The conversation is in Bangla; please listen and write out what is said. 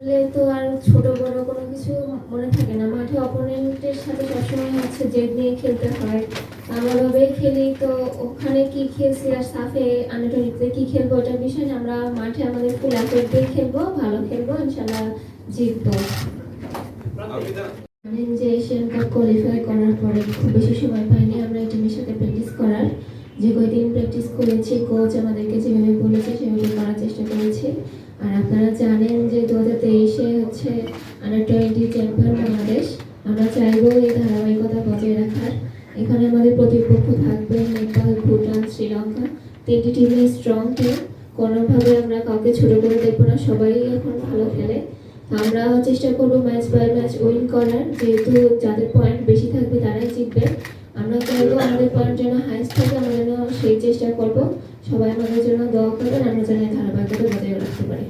তো আর ছোট বড় কোনো কিছু মনে থাকে না। মাঠে অপোনেন্টের সাথে সবসময় হচ্ছে জেদ নিয়ে খেলতে হয়। আমরা ভাবেই খেলি, তো ওখানে কি খেলছি আর সাফে আন্ডার-20 কি খেলবো ওটার বিষয় না। আমরা মাঠে আমাদের ফুল এফোর্ট দিয়ে খেলবো, ভালো খেলবো, ইনশাল্লাহ জিতবো। জানেন যে এশিয়ান কাপ কোয়ালিফাই করার পরে খুব বেশি সময় পাইনি আমরা এই টিমের সাথে প্র্যাকটিস করার। যে কয়দিন প্র্যাকটিস করেছি কোচ আমাদেরকে যেভাবে বলেছে সেভাবে করার চেষ্টা করেছি। আর আপনারা জানেন যে 2023-এ হচ্ছে আন্ডার-20 চ্যাম্পিয়ন বাংলাদেশ। আমরা চাইবো এই ধারাবাহিকতা বজায় রাখার। এখানে আমাদের প্রতিপক্ষ থাকবে নেপাল, ভুটান, শ্রীলঙ্কা, 3টি টিমই স্ট্রং টিম। কোনোভাবে আমরা কাউকে ছোট করে দেখবো না, সবাই এখন ভালো খেলে। আমরা চেষ্টা করবো ম্যাচ বাই ম্যাচ উইন করার, যেহেতু যাদের পয়েন্ট বেশি থাকবে তারাই জিতবে। আমরা চাইবো আমাদের পয়েন্ট যেন হাইস্ট থাকে, আমরা যেন সেই চেষ্টা করবো। সবাই আমাদের জন্য দোয়া করবেন, আমরা যেন এই ধারাবাহিকতা বজায় রাখতে পারি।